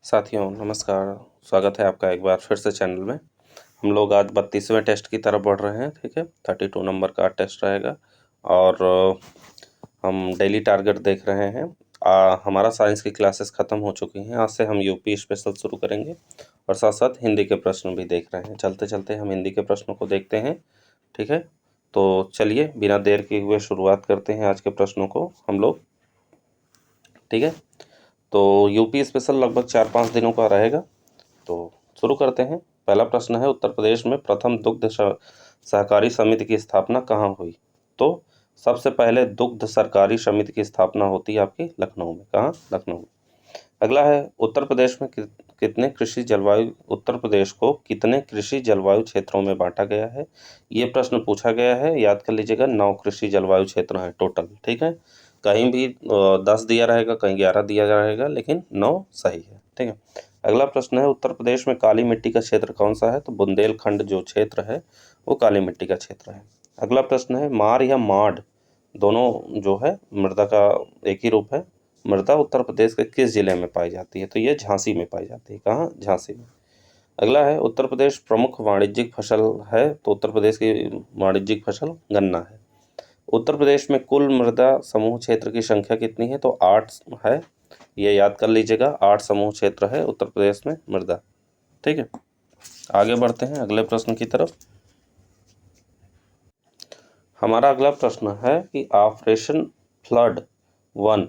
साथियों नमस्कार। स्वागत है आपका एक बार फिर से चैनल में। हम लोग आज 32वें टेस्ट की तरफ बढ़ रहे हैं। ठीक है, 32 नंबर का टेस्ट रहेगा और हम डेली टारगेट देख रहे हैं। हमारा साइंस की क्लासेस ख़त्म हो चुकी हैं। आज से हम यूपी स्पेशल शुरू करेंगे और साथ साथ हिंदी के प्रश्न भी देख रहे हैं। चलते चलते हम हिंदी के प्रश्नों को देखते हैं। ठीक है, तो चलिए बिना देर किए हुए शुरुआत करते हैं आज के प्रश्नों को हम लोग। ठीक है, तो यूपी स्पेशल लगभग 4-5 दिनों का रहेगा, तो शुरू करते हैं। पहला प्रश्न है, उत्तर प्रदेश में प्रथम दुग्ध सहकारी समिति की स्थापना कहाँ हुई? तो सबसे पहले दुग्ध सरकारी समिति की स्थापना होती है आपकी लखनऊ में। कहाँ? लखनऊ में। अगला है, उत्तर प्रदेश में उत्तर प्रदेश को कितने कृषि जलवायु क्षेत्रों में बांटा गया है? ये प्रश्न पूछा गया है, याद कर लीजिएगा। 9 कृषि जलवायु क्षेत्र हैं टोटल। ठीक है, कहीं भी 10 दिया रहेगा, कहीं 11 दिया रहेगा, लेकिन 9 सही है। ठीक है, अगला प्रश्न है, उत्तर प्रदेश में काली मिट्टी का क्षेत्र कौन सा है? तो बुंदेलखंड जो क्षेत्र है वो काली मिट्टी का क्षेत्र है। अगला प्रश्न है, मार या माड दोनों जो है मृदा का एक ही रूप है। मृदा उत्तर प्रदेश के किस जिले में पाई जाती है? तो ये झांसी में पाई जाती है। कहाँ? झांसी में। अगला है, उत्तर प्रदेश प्रमुख वाणिज्यिक फसल है? तो उत्तर प्रदेश की वाणिज्यिक फसल गन्ना है। उत्तर प्रदेश में कुल मृदा समूह क्षेत्र की संख्या कितनी है? तो 8 है। ये याद कर लीजिएगा, 8 समूह क्षेत्र है उत्तर प्रदेश में मृदा। ठीक है, आगे बढ़ते हैं अगले प्रश्न की तरफ। हमारा अगला प्रश्न है कि ऑपरेशन फ्लड 1,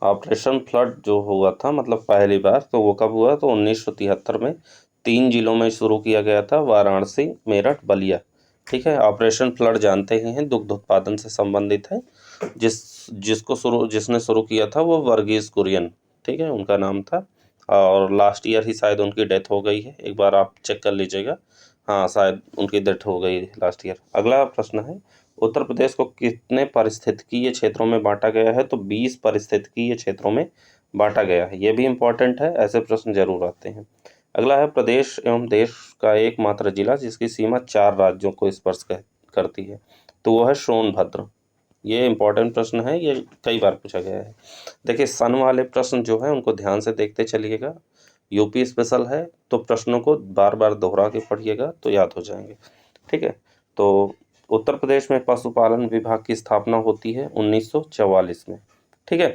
ऑपरेशन फ्लड जो हुआ था मतलब पहली बार, तो वो कब हुआ? तो 1973 में 3 जिलों में शुरू किया गया था, वाराणसी, मेरठ, बलिया। ठीक है, ऑपरेशन फ्लड जानते ही हैं, दुग्ध उत्पादन से संबंधित है। जिसने शुरू किया था वो वर्गीस कुरियन, ठीक है, उनका नाम था। और लास्ट ईयर ही शायद उनकी डेथ हो गई है, एक बार आप चेक कर लीजिएगा। हाँ, शायद उनकी डेथ हो गई लास्ट ईयर। अगला प्रश्न है, उत्तर प्रदेश को कितने पारिस्थितिकीय क्षेत्रों में बांटा गया है? तो 20 पारिस्थितिकीय क्षेत्रों में बांटा गया है। ये भी इम्पोर्टेंट है, ऐसे प्रश्न जरूर आते हैं। अगला है, प्रदेश एवं देश का एकमात्र जिला जिसकी सीमा 4 राज्यों को स्पर्श करती है, तो वो है सोनभद्र। ये इम्पोर्टेंट प्रश्न है, ये कई बार पूछा गया है। देखिए, सन वाले प्रश्न जो है उनको ध्यान से देखते चलिएगा। यूपी स्पेशल है तो प्रश्नों को बार बार दोहरा के पढ़िएगा तो याद हो जाएंगे। ठीक है, तो उत्तर प्रदेश में पशुपालन विभाग की स्थापना होती है 1944 में। ठीक है,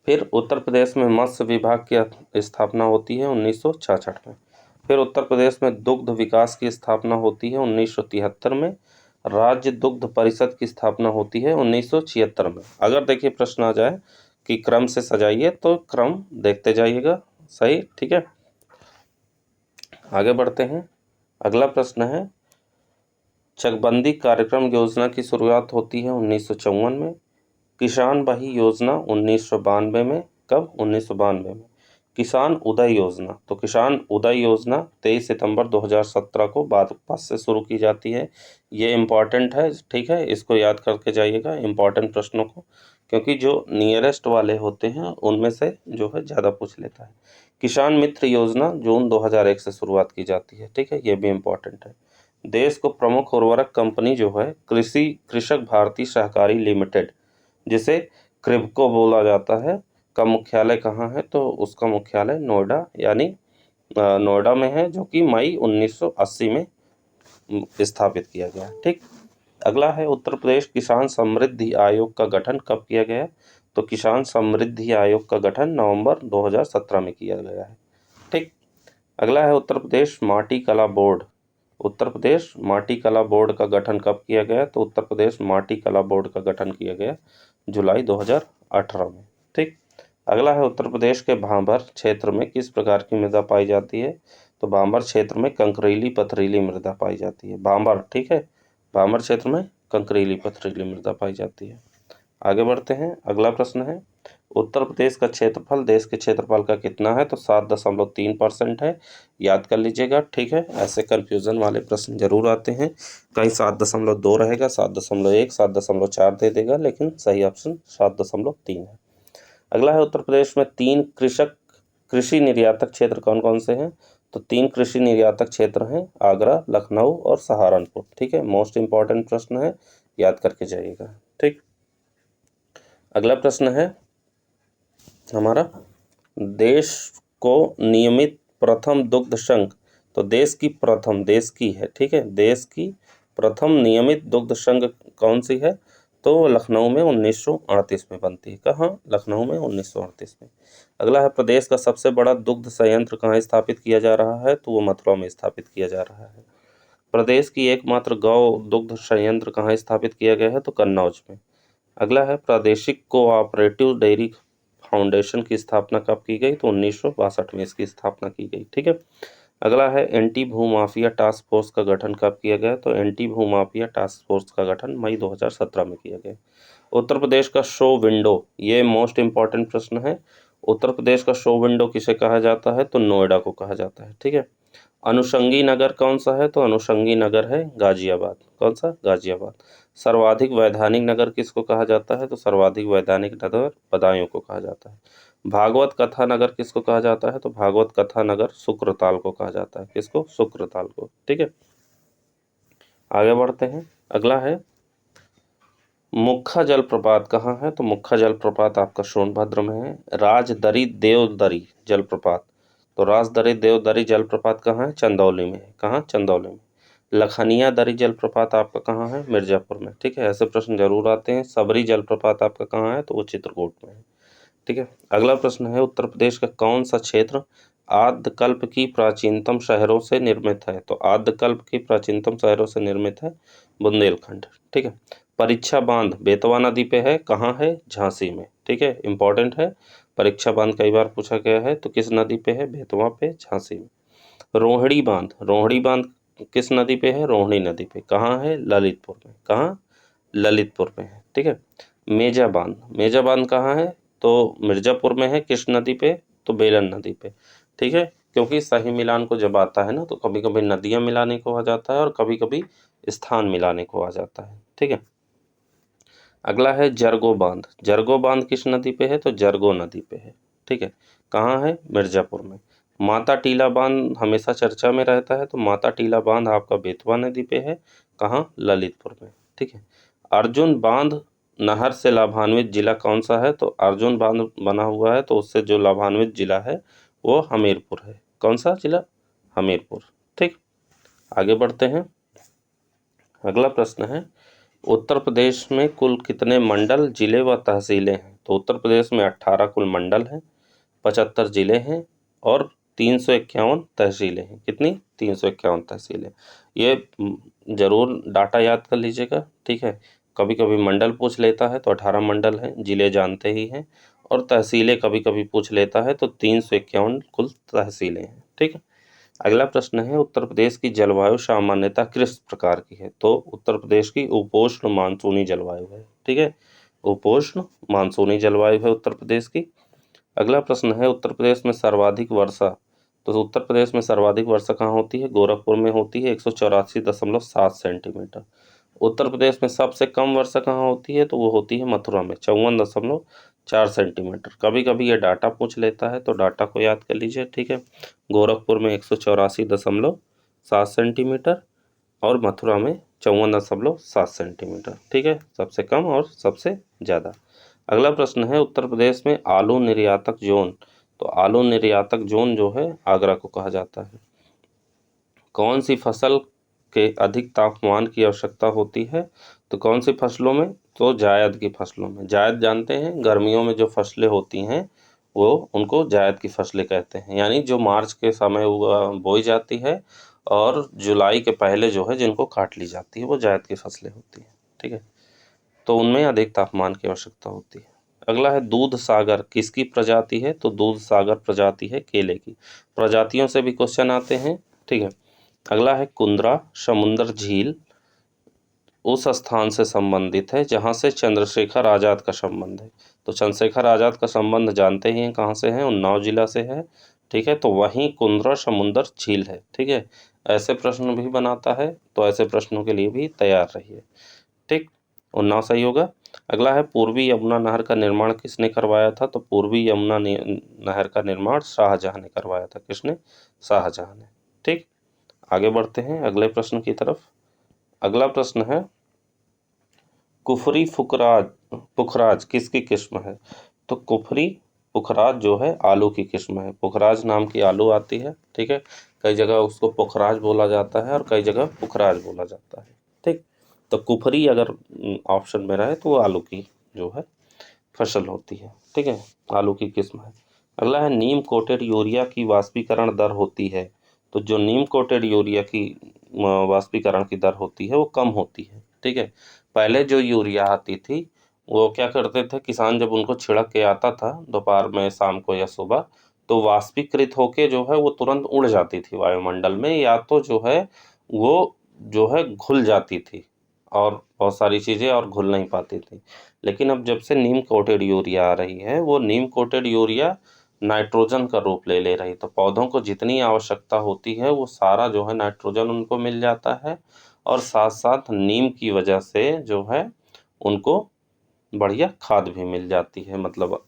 फिर उत्तर प्रदेश में मत्स्य विभाग की स्थापना होती है 1966 में। फिर उत्तर प्रदेश में दुग्ध विकास की स्थापना होती है 1973 में। राज्य दुग्ध परिषद की स्थापना होती है 1976 में। अगर देखिए प्रश्न आ जाए कि क्रम से सजाइए तो क्रम देखते जाइएगा। सही, ठीक है। आगे बढ़ते हैं, अगला प्रश्न है, चकबंदी कार्यक्रम योजना की शुरुआत होती है 1954 में। किसान बही योजना 1992 में। कब? 1992 में। किसान उदय योजना, तो किसान उदय योजना 23 सितंबर 2017 को वापस से शुरू की जाती है। ये इम्पॉर्टेंट है, ठीक है, इसको याद करके जाइएगा इम्पॉर्टेंट प्रश्नों को, क्योंकि जो नियरेस्ट वाले होते हैं उनमें से जो है ज़्यादा पूछ लेता है। किसान मित्र योजना जून 2001 से शुरुआत की जाती है। ठीक है, ये भी इम्पॉर्टेंट है। देश को प्रमुख उर्वरक कंपनी जो है कृषक भारती सहकारी लिमिटेड, जिसे क्रिब्को बोला जाता है, का मुख्यालय कहाँ है? तो उसका मुख्यालय नोएडा यानी नोएडा में है, जो कि मई 1980 में स्थापित किया गया। ठीक, अगला है, उत्तर प्रदेश किसान समृद्धि आयोग का गठन कब किया गया? तो किसान समृद्धि आयोग का गठन नवंबर 2017 में किया गया है। ठीक, अगला है, उत्तर प्रदेश माटी कला बोर्ड। उत्तर प्रदेश माटी कला बोर्ड का गठन कब किया गया? तो उत्तर प्रदेश माटी कला बोर्ड का गठन किया गया जुलाई 2018 में। ठीक, अगला है, उत्तर प्रदेश के भांबर क्षेत्र में किस प्रकार की मृदा पाई जाती है? तो भांबर क्षेत्र में कंकरीली पथरीली मृदा पाई जाती है। भांबर, ठीक है, भांबर क्षेत्र में कंकरीली पथरीली मृदा पाई जाती है। आगे बढ़ते हैं, अगला प्रश्न है, उत्तर प्रदेश का क्षेत्रफल देश के क्षेत्रफल का कितना है? तो 7.3% है, याद कर लीजिएगा। ठीक है, ऐसे कंफ्यूजन वाले प्रश्न जरूर आते हैं, कहीं 7.2 रहेगा, 7.1, 7.4 दे देगा, लेकिन सही ऑप्शन 7.3 है। अगला है, उत्तर प्रदेश में 3 कृषि निर्यातक क्षेत्र कौन कौन से हैं? तो 3 कृषि निर्यातक क्षेत्र हैं, आगरा, लखनऊ और सहारनपुर। ठीक है, मोस्ट इंपॉर्टेंट प्रश्न है, याद करके जाइएगा। ठीक, अगला प्रश्न है हमारा, देश को नियमित प्रथम दुग्ध संघ, तो देश की है, ठीक है, देश की प्रथम नियमित दुग्ध संघ कौन सी है? तो लखनऊ में 1938 में बनती है। कहाँ? लखनऊ में 1938 में। अगला है, प्रदेश का सबसे बड़ा दुग्ध संयंत्र कहाँ स्थापित किया जा रहा है? तो वो मथुरा में स्थापित किया जा रहा है। प्रदेश की एकमात्र गौ दुग्ध संयंत्र कहाँ स्थापित किया गया है? तो कन्नौज में। अगला है, प्रादेशिक कोऑपरेटिव डेयरी फाउंडेशन की स्थापना कब की गई? तो 1962 में इसकी स्थापना की गई, ठीक है। अगला है, एंटी भूमाफिया टास्क फोर्स का गठन कब किया गया? तो एंटी भूमाफिया टास्क फोर्स का गठन मई 2017 में किया गया। उत्तर प्रदेश का शो विंडो, ये मोस्ट इंपॉर्टेंट प्रश्न है। उत्तर प्रदेश का शो विंडो किसे कहा जाता है? तो नोएडा को कहा जाता है, ठीक है। अनुषंगी नगर कौन सा है? तो अनुषंगी नगर है गाजियाबाद। कौन सा? गाजियाबाद। सर्वाधिक वैधानिक नगर किसको कहा जाता है? तो सर्वाधिक वैधानिक नगर बदायूं को कहा जाता है। भागवत कथा नगर किसको कहा जाता है? तो भागवत कथा नगर शुक्रताल को कहा जाता है। किसको? शुक्रताल को, ठीक है। आगे बढ़ते हैं। अगला है, मुखा जलप्रपात कहाँ है? तो मुखा जलप्रपात आपका सोनभद्र में है। राजदरी देवदरी जलप्रपात, तो राजदरी देवदरी जलप्रपात कहाँ है? चंदौली में है। कहाँ? चंदौली में। लखनिया दरी जलप्रपात आपका कहाँ है? मिर्जापुर में, ठीक है। ऐसे प्रश्न जरूर आते हैं। सबरी जलप्रपात आपका कहाँ है? तो वो चित्रकूट में है, ठीक है। अगला प्रश्न है, उत्तर प्रदेश का कौन सा क्षेत्र आद्यकल्प की प्राचीनतम शहरों से निर्मित है? तो आद्यकल्प की प्राचीनतम शहरों से निर्मित है बुंदेलखंड, ठीक है। परीक्षा बांध बेतवा नदी पे है, कहाँ है? झांसी में, ठीक है, इंपॉर्टेंट है। परीक्षा बांध कई बार पूछा गया है। तो किस नदी पे है? बेतवा पे, झांसी में। रोहिणी बांध किस नदी पे है? रोहिणी नदी पे। कहाँ है? ललितपुर में। कहाँ? ललितपुर में है, ठीक है। मेजा बांध कहाँ है? तो मिर्जापुर में है। किस नदी पे? तो बेलन नदी पे, ठीक है। क्योंकि सही मिलान को जब आता है ना, तो कभी कभी नदियां मिलाने को आ जाता है और कभी कभी स्थान मिलाने को आ जाता है, ठीक है। अगला है, जरगो बांध किस नदी पे है? तो जरगो नदी पे है, ठीक है। कहाँ है? मिर्जापुर में। माता टीला बांध हमेशा चर्चा में रहता है। तो माता टीला बांध आपका बेतवा नदी पे है। कहाँ? ललितपुर में, ठीक है। अर्जुन बांध नहर से लाभान्वित जिला कौन सा है? तो अर्जुन बांध बना हुआ है, तो उससे जो लाभान्वित जिला है वो हमीरपुर है। कौन सा जिला? हमीरपुर, ठीक। आगे बढ़ते हैं। अगला प्रश्न है, उत्तर प्रदेश में कुल कितने मंडल, जिले व तहसीलें हैं? तो उत्तर प्रदेश में 18 कुल मंडल हैं, 75 जिले हैं और 351 तहसीलें हैं। कितनी? 351 तहसीलें। ये जरूर डाटा याद कर लीजिएगा, ठीक है। कभी कभी मंडल पूछ लेता है, तो 18 मंडल हैं, जिले जानते ही हैं। और तहसीलें कभी कभी पूछ लेता है, तो 351 कुल तहसीलें हैं, ठीक है। अगला प्रश्न है, उत्तर प्रदेश की जलवायु सामान्यतः किस प्रकार की है? तो उत्तर प्रदेश की उपोष्ण मानसूनी जलवायु है, ठीक है। उपोष्ण मानसूनी जलवायु है उत्तर प्रदेश की। अगला प्रश्न है, उत्तर प्रदेश में सर्वाधिक वर्षा, तो उत्तर प्रदेश में सर्वाधिक वर्षा कहाँ होती है? गोरखपुर में होती है, 184.7 सेंटीमीटर। उत्तर प्रदेश में सबसे कम वर्षा कहाँ होती है? तो वो होती है मथुरा में, 54.4 सेंटीमीटर। कभी कभी ये डाटा पूछ लेता है, तो डाटा को याद कर लीजिए, ठीक है। गोरखपुर में 184.7 सेंटीमीटर और मथुरा में 54.7 सेंटीमीटर, ठीक है। सबसे कम और सबसे ज़्यादा। अगला प्रश्न है, उत्तर प्रदेश में आलू निर्यातक जोन, तो आलू निर्यातक जोन जो है आगरा को कहा जाता है। कौन सी फसल के अधिक तापमान की आवश्यकता होती है? तो कौन सी फसलों में? तो जायद की फसलों में। जायद जानते हैं, गर्मियों में जो फसलें होती हैं वो उनको जायद की फसलें कहते हैं, यानी जो मार्च के समय बोई जाती है और जुलाई के पहले जो है जिनको काट ली जाती है, वो जायद की फसलें होती हैं, ठीक है। तो उनमें अधिक तापमान की आवश्यकता होती है। अगला है, दूध सागर किसकी प्रजाति है? तो दूध सागर प्रजाति है केले की। प्रजातियों से भी क्वेश्चन आते हैं, ठीक है। अगला है, कुंद्रा समुंदर झील उस स्थान से संबंधित है जहाँ से चंद्रशेखर आज़ाद का संबंध है। तो चंद्रशेखर आज़ाद का संबंध जानते ही हैं, कहाँ से है? उन्नाव जिला से है, ठीक है। तो वहीं कुंद्रा समुंदर झील है, ठीक है। ऐसे प्रश्न भी बनाता है, तो ऐसे प्रश्नों के लिए भी तैयार रहिए, ठीक। उन्नाव सही होगा। अगला है, पूर्वी यमुना नहर का निर्माण किसने करवाया था? तो पूर्वी यमुना नहर का निर्माण शाहजहां ने करवाया था। किसने? शाहजहां ने, ठीक। आगे बढ़ते हैं अगले प्रश्न की तरफ। अगला प्रश्न है, कुफरी पुखराज किसकी किस्म है? तो कुफरी पुखराज जो है आलू की किस्म है, पुखराज नाम की आलू आती है, ठीक है। कई जगह उसको पुखराज बोला जाता है और कई जगह पुखराज बोला जाता है, ठीक। तो कुफरी अगर ऑप्शन में रहे तो वो आलू की जो है फसल होती है, ठीक है, आलू की किस्म है। अगला है नीम कोटेड यूरिया की वाष्पीकरण दर होती है। तो जो नीम कोटेड यूरिया की वाष्पीकरण की दर होती है वो कम होती है, ठीक है। पहले जो यूरिया आती थी वो क्या करते थे किसान, जब उनको छिड़क के आता था दोपहर में, शाम को या सुबह, तो वाष्पीकृत होके जो है वो तुरंत उड़ जाती थी वायुमंडल में, या तो जो है वो जो है घुल जाती थी और बहुत सारी चीज़ें और घुल नहीं पाती थी। लेकिन अब जब से नीम कोटेड यूरिया आ रही है, वो नीम कोटेड यूरिया नाइट्रोजन का रूप ले रही, तो पौधों को जितनी आवश्यकता होती है वो सारा जो है नाइट्रोजन उनको मिल जाता है, और साथ साथ नीम की वजह से जो है उनको बढ़िया खाद भी मिल जाती है, मतलब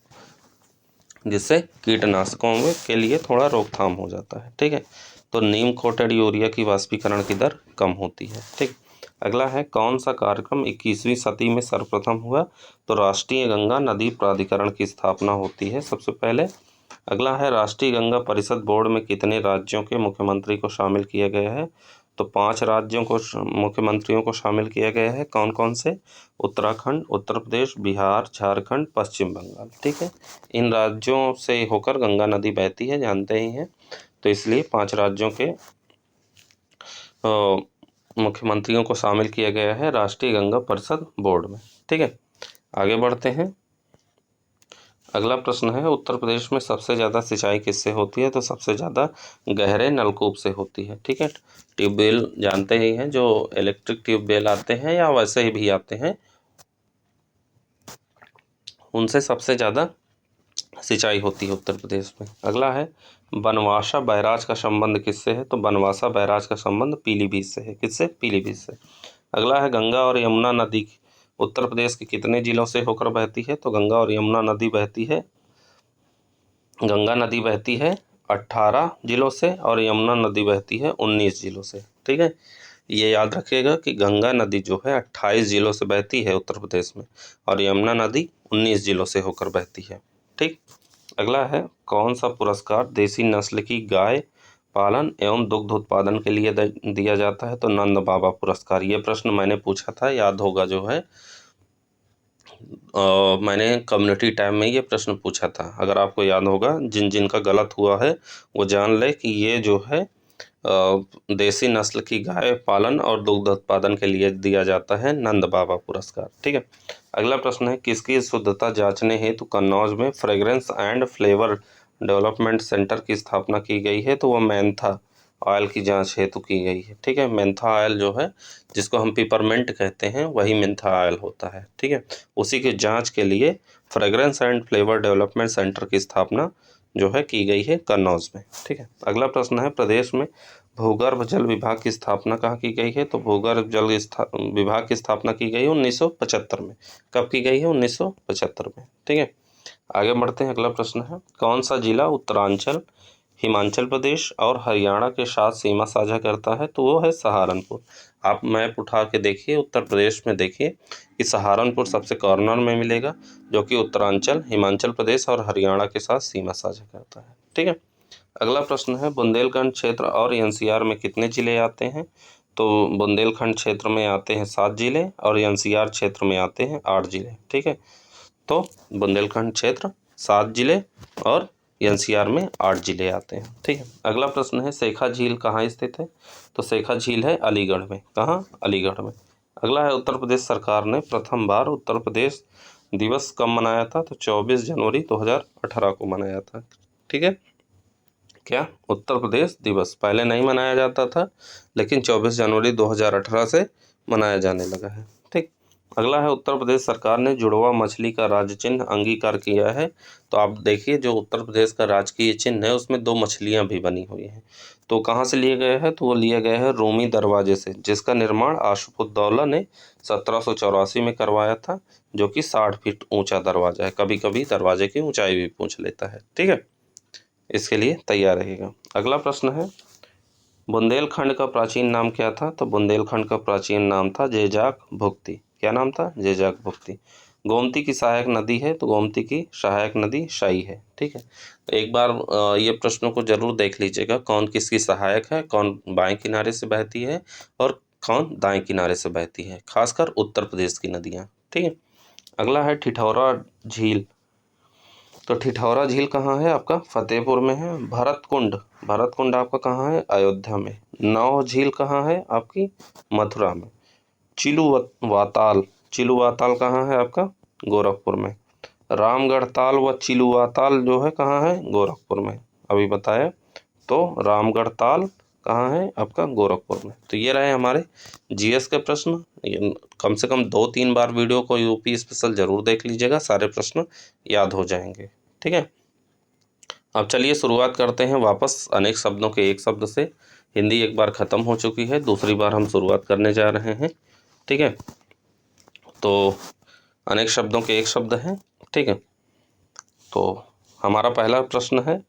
जिससे कीटनाशकों में के लिए थोड़ा रोकथाम हो जाता है, ठीक है। तो नीम कोटेड यूरिया की वाष्पीकरण की दर कम होती है, ठीक। अगला है कौन सा कार्यक्रम 21वीं सदी में सर्वप्रथम हुआ। तो राष्ट्रीय गंगा नदी प्राधिकरण की स्थापना होती है सबसे पहले। अगला है राष्ट्रीय गंगा परिषद बोर्ड में कितने राज्यों के मुख्यमंत्री को शामिल किया गया है। तो 5 राज्यों को मुख्यमंत्रियों को शामिल किया गया है। कौन कौन से? उत्तराखंड, उत्तर प्रदेश, बिहार, झारखंड, पश्चिम बंगाल, ठीक है। इन राज्यों से होकर गंगा नदी बहती है, जानते ही हैं। तो इसलिए 5 राज्यों के मुख्यमंत्रियों को शामिल किया गया है राष्ट्रीय गंगा परिषद बोर्ड में, ठीक है। आगे बढ़ते हैं। अगला प्रश्न है उत्तर प्रदेश में सबसे ज़्यादा सिंचाई किससे होती है। तो सबसे ज़्यादा गहरे नलकूप से होती है, ठीक है। ट्यूबवेल जानते ही हैं, जो इलेक्ट्रिक ट्यूबवेल आते हैं या वैसे ही भी आते हैं, उनसे सबसे ज़्यादा सिंचाई होती है उत्तर प्रदेश में। अगला है बनवासा बैराज का संबंध किससे है। तो बनवासा बैराज का संबंध पीलीभीत से है। किससे? पीलीभीत से। अगला है गंगा और यमुना नदी उत्तर प्रदेश के कितने जिलों से होकर बहती है। तो गंगा और यमुना नदी बहती है, गंगा नदी बहती है 18 जिलों से और यमुना नदी बहती है 19 जिलों से, ठीक है। ये याद रखिएगा कि गंगा नदी जो है 28 जिलों से बहती है उत्तर प्रदेश में, और यमुना नदी 19 जिलों से होकर बहती है, ठीक। अगला है कौन सा पुरस्कार देसी नस्ल की गाय पालन एवं दुग्ध उत्पादन के लिए दिया जाता है। तो नंद बाबा पुरस्कार। ये प्रश्न मैंने पूछा था, याद होगा जो है मैंने कम्युनिटी टाइम में ये प्रश्न पूछा था। अगर आपको याद होगा, जिन जिन का गलत हुआ है वो जान ले कि ये जो है देसी नस्ल की गाय पालन और दुग्ध उत्पादन के लिए दिया जाता है नंद बाबा पुरस्कार, ठीक है। अगला प्रश्न है किसकी शुद्धता जांचने हेतु कन्नौज में fragrance and flavour development centre की स्थापना की गई है। तो वो मेंथा ऑयल की जांच हेतु की गई है, ठीक है। मेंथा ऑयल जो है, जिसको हम पिपरमेंट कहते हैं, वही मेंथा ऑयल होता है, ठीक है। उसी की जांच के लिए fragrance and flavour development centre की स्थापना जो है की गई है कन्नौज में, ठीक है। अगला प्रश्न है प्रदेश में भूगर्भ जल विभाग की स्थापना कहाँ की गई है। तो भूगर्भ जल विभाग की स्थापना की गई है 1975 में। कब की गई है? 1975 में, ठीक है। आगे बढ़ते हैं। अगला प्रश्न है कौन सा जिला उत्तरांचल, हिमाचल प्रदेश और हरियाणा के साथ सीमा साझा करता है। तो वो है सहारनपुर। आप मैप उठा के देखिए, उत्तर प्रदेश में देखिए कि सहारनपुर सबसे कॉर्नर में मिलेगा, जो कि उत्तरांचल, हिमाचल प्रदेश और हरियाणा के साथ सीमा साझा करता है, ठीक है। अगला प्रश्न है बुंदेलखंड क्षेत्र और एनसीआर में कितने जिले आते हैं। तो बुंदेलखंड क्षेत्र में आते हैं 7 जिले और एनसीआर क्षेत्र में आते हैं 8 जिले, ठीक है। तो बुंदेलखंड क्षेत्र 7 जिले और एनसीआर में 8 जिले आते हैं, ठीक है। अगला प्रश्न है सेखा झील कहाँ स्थित है। तो सेखा झील है अलीगढ़ में। कहाँ? अलीगढ़ में। अगला है उत्तर प्रदेश सरकार ने प्रथम बार उत्तर प्रदेश दिवस कब मनाया था। तो 24 जनवरी 2018 को मनाया था, ठीक है। क्या? उत्तर प्रदेश दिवस पहले नहीं मनाया जाता था, लेकिन 24 जनवरी 2018 से मनाया जाने लगा है, ठीक। अगला है उत्तर प्रदेश सरकार ने जुड़वा मछली का राज्य चिन्ह अंगीकार किया है। तो आप देखिए, जो उत्तर प्रदेश का राजकीय चिन्ह है उसमें 2 मछलियां भी बनी हुई हैं। तो कहाँ से लिए गए हैं? तो वो लिए गए हैं रूमी दरवाजे से, जिसका निर्माण आशुफुद्दौला ने 1784 में करवाया था, जो कि 60 फीट ऊंचा दरवाजा है। कभी कभी दरवाजे की ऊंचाई भी पूछ लेता है, ठीक है। इसके लिए तैयार रहेगा। अगला प्रश्न है बुंदेलखंड का प्राचीन नाम क्या था। तो बुंदेलखंड का प्राचीन नाम था जेजाक भुक्ति। क्या नाम था? जेजाक भुक्ति। गोमती की सहायक नदी है तो गोमती की सहायक नदी शाही है। ठीक है, तो एक बार ये प्रश्नों को जरूर देख लीजिएगा, कौन किसकी सहायक है, कौन बाएं किनारे से बहती है और कौन दाएं किनारे से बहती है, खासकर उत्तर प्रदेश की नदियाँ। ठीक है, अगला है ठिठौरा झील। तो ठिठौरा झील कहाँ है आपका? फतेहपुर में है। भरतकुंड, भरतकुंड आपका कहाँ है? अयोध्या में। नौ झील कहाँ है आपकी? मथुरा में। चिलुवाताल, चिलुवाताल कहाँ है आपका? गोरखपुर में। रामगढ़ ताल व चिलुवाताल जो है कहाँ है? गोरखपुर में, अभी बताया। तो रामगढ़ ताल कहाँ है आपका? गोरखपुर में। तो ये रहे हमारे जीएस के प्रश्न। कम से कम 2-3 बार वीडियो को यूपी स्पेशल जरूर देख लीजिएगा, सारे प्रश्न याद हो जाएंगे। ठीक है, अब चलिए शुरुआत करते हैं वापस अनेक शब्दों के एक शब्द से। हिंदी एक बार ख़त्म हो चुकी है, दूसरी बार हम शुरुआत करने जा रहे हैं। ठीक है, तो अनेक शब्दों के एक शब्द हैं। ठीक है, तो हमारा पहला प्रश्न है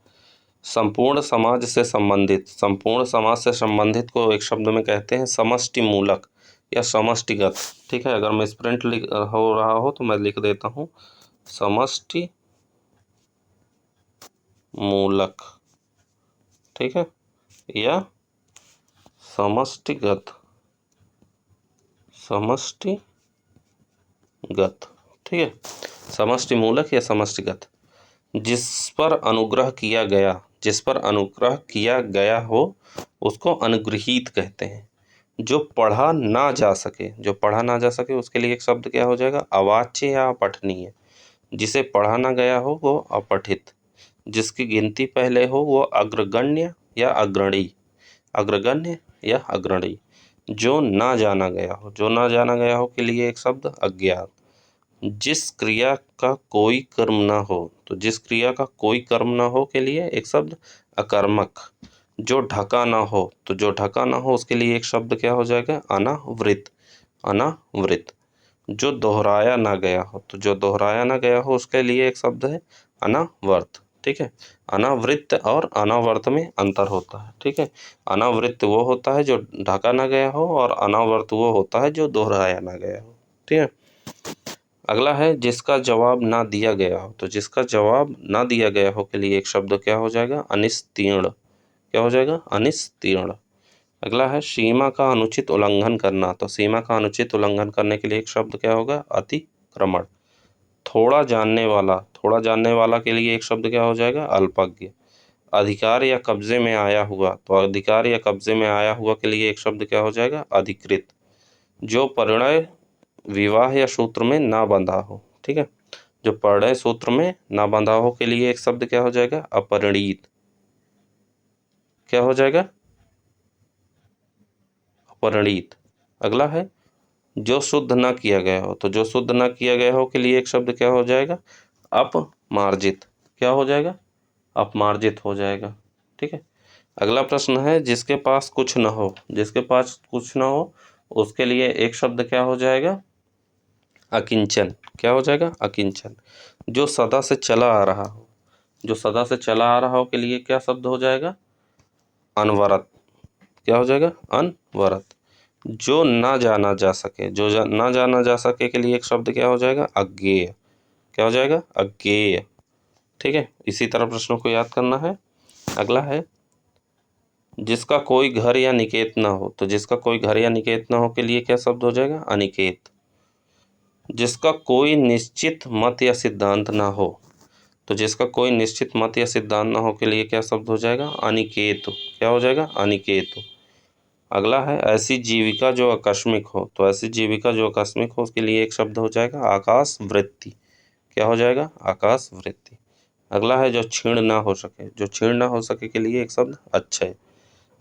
संपूर्ण समाज से संबंधित। संपूर्ण समाज से संबंधित को एक शब्द में कहते हैं समष्टि मूलक या समष्टिगत। ठीक है, अगर मिसप्रिंट लिख हो रहा हो तो मैं लिख देता हूँ समष्टि मूलक। ठीक है, या समष्टिगत, समष्टिगत। ठीक है, समष्टि मूलक या समष्टिगत। जिस पर अनुग्रह किया गया, जिस पर अनुग्रह किया गया हो उसको अनुग्रहीत कहते हैं। जो पढ़ा ना जा सके, जो पढ़ा ना जा सके उसके लिए एक शब्द क्या हो जाएगा? अवाच्य या अपठनीय। जिसे पढ़ा ना गया हो वो अपठित। जिसकी गिनती पहले हो वो अग्रगण्य या अग्रणी, अग्रगण्य या अग्रणी। जो ना जाना गया हो, जो ना जाना गया हो के लिए एक शब्द अज्ञात। जिस क्रिया का कोई कर्म ना हो, तो जिस क्रिया का कोई कर्म ना हो के लिए एक शब्द अकर्मक। जो ढका ना हो, तो जो ढका ना हो उसके लिए एक शब्द क्या हो जाएगा? अनावृत, अनावृत। जो दोहराया ना गया हो, तो जो दोहराया ना गया हो उसके लिए एक शब्द है अनावर्त। ठीक है, अनावृत्त और अनावर्त में अंतर होता है। ठीक है, अनावृत्त वो होता है जो ढका ना गया हो और अनावर्त वो होता है जो दोहराया ना गया हो। ठीक है, अगला है जिसका जवाब ना दिया गया हो। तो जिसका जवाब ना दिया गया हो के लिए एक शब्द क्या हो जाएगा? अनिस्तीर्ण। क्या हो जाएगा? अनिस्तीर्ण। अगला है सीमा का अनुचित उल्लंघन करना। तो सीमा का अनुचित उल्लंघन करने के लिए एक शब्द क्या होगा? अतिक्रमण। थोड़ा जानने वाला, थोड़ा जानने वाला के लिए एक शब्द क्या हो जाएगा? अल्पज्ञ। अधिकार या कब्जे में आया हुआ, तो अधिकार या कब्जे में आया हुआ के लिए एक शब्द क्या हो जाएगा? अधिकृत। जो परिणय विवाह या सूत्र में ना बंधा हो। ठीक है, जो परिणय सूत्र में ना बंधा हो के लिए एक शब्द क्या हो जाएगा? अपरिणीत। क्या हो जाएगा? अपरिणीत। अगला है जो शुद्ध ना किया गया हो। तो जो शुद्ध ना किया गया हो के लिए एक शब्द क्या हो जाएगा? अपमार्जित। क्या हो जाएगा? अपमार्जित हो जाएगा। ठीक है, अगला प्रश्न है जिसके पास कुछ न हो। जिसके पास कुछ न हो उसके लिए एक शब्द क्या हो जाएगा? अकिंचन। क्या हो जाएगा? अकिंचन। जो सदा से चला आ रहा हो, जो सदा से चला आ रहा हो के लिए क्या शब्द हो जाएगा? अनवरत। क्या हो जाएगा? अनवरत। जो ना जाना जा सके, जो ना जाना जा सके के लिए एक शब्द क्या हो जाएगा? अज्ञेय। क्या हो जाएगा? अज्ञेय। ठीक है, इसी तरह प्रश्नों को याद करना है। अगला है जिसका कोई घर या निकेत ना हो। तो जिसका कोई घर या निकेत ना हो के लिए क्या शब्द हो जाएगा? अनिकेत। जिसका कोई निश्चित मत या सिद्धांत ना हो। तो जिसका कोई निश्चित मत या सिद्धांत ना हो के लिए क्या शब्द हो जाएगा? अनिकेत। क्या हो जाएगा? अनिकेत। अगला है ऐसी जीविका जो आकस्मिक हो। तो ऐसी जीविका जो आकस्मिक हो उसके लिए एक शब्द हो जाएगा आकाश वृत्ति। क्या हो जाएगा? आकाश वृत्ति। अगला है जो क्षीण ना हो सके। जो क्षीण ना हो सके के लिए एक शब्द अच्छय।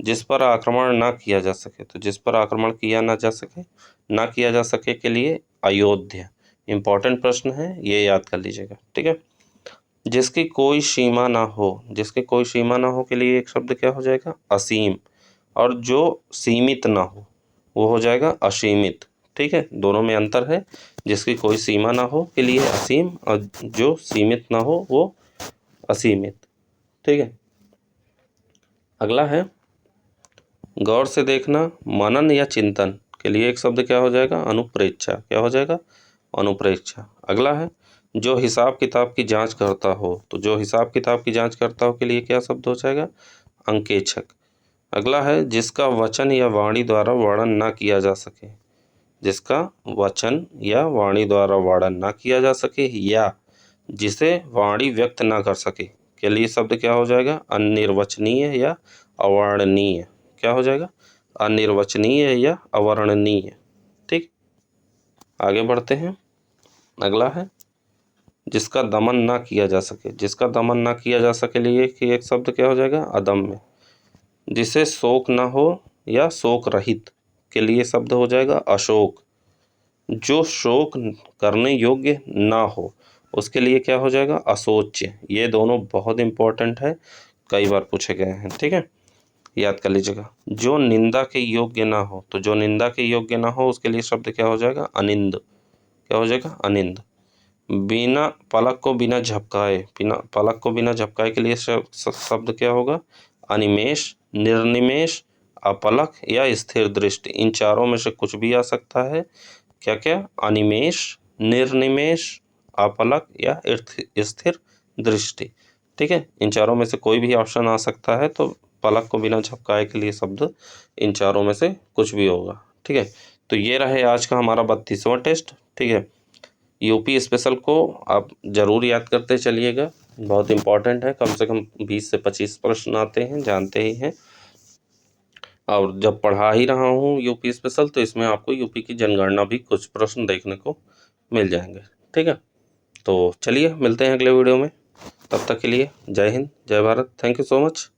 जिस पर आक्रमण ना किया जा सके। तो जिस पर आक्रमण किया ना जा सके, ना किया जा सके के लिए अयोध्या। इंपॉर्टेंट प्रश्न है, ये याद कर लीजिएगा। ठीक है, जिसकी कोई सीमा ना हो। जिसकी कोई सीमा ना हो के लिए एक शब्द क्या हो जाएगा? असीम। और जो सीमित ना हो वो हो जाएगा असीमित। ठीक है, दोनों में अंतर है। जिसकी कोई सीमा ना हो के लिए असीम और जो सीमित ना हो वो असीमित। ठीक है, अगला है गौर से देखना, मनन या चिंतन के लिए एक शब्द क्या हो जाएगा? अनुप्रेक्षा। क्या हो जाएगा? अनुप्रेक्षा। अगला है जो हिसाब किताब की जांच करता हो, तो जो हिसाब किताब की जांच करता हो के लिए क्या शब्द हो जाएगा? अंकेक्षक। अगला है जिसका वचन या वाणी द्वारा वर्णन ना किया जा सके, जिसका वचन या वाणी द्वारा वर्णन ना किया जा सके या जिसे वाणी व्यक्त ना कर सके के लिए शब्द क्या हो जाएगा? अनिर्वचनीय या अवर्णनीय। क्या हो जाएगा? अनिर्वचनीय या अवर्णनीय। ठीक, आगे बढ़ते हैं। अगला है जिसका दमन ना किया जा सके, जिसका दमन ना किया जा सके लिए कि एक शब्द क्या हो जाएगा? अदम्य। जिसे शोक ना हो या शोक रहित के लिए शब्द हो जाएगा अशोक। जो शोक करने योग्य ना हो उसके लिए क्या हो जाएगा? अशोच्य। ये दोनों बहुत इंपॉर्टेंट है, कई बार पूछे गए हैं। ठीक है, याद कर लीजिएगा। जो निंदा के योग्य ना हो, तो जो निंदा के योग्य ना हो उसके लिए शब्द क्या हो जाएगा? अनिंद। क्या हो जाएगा? अनिंद। बिना पलक को बिना झपकाए, बिना पलक को बिना झपकाए के लिए शब्द क्या होगा? अनिमेष, निर्निमेष, अपलक या स्थिर दृष्टि। इन चारों में से कुछ भी आ सकता है। क्या क्या? अनिमेष, निर्निमेष, अपलक या स्थिर दृष्टि। ठीक है, इन चारों में से कोई भी ऑप्शन आ सकता है, तो पलक को बिना झपकाए के लिए शब्द इन चारों में से कुछ भी होगा। ठीक है, तो ये रहे आज का हमारा 32वां टेस्ट। ठीक है, यूपी स्पेशल को आप ज़रूर याद करते चलिएगा, बहुत इंपॉर्टेंट है। कम से कम 20 से 25 प्रश्न आते हैं, जानते ही हैं। और जब पढ़ा ही रहा हूँ यूपी स्पेशल, तो इसमें आपको यूपी की जनगणना भी कुछ प्रश्न देखने को मिल जाएंगे। ठीक है, तो चलिए मिलते हैं अगले वीडियो में। तब तक के लिए जय हिंद, जय Bharat. Thank you so much.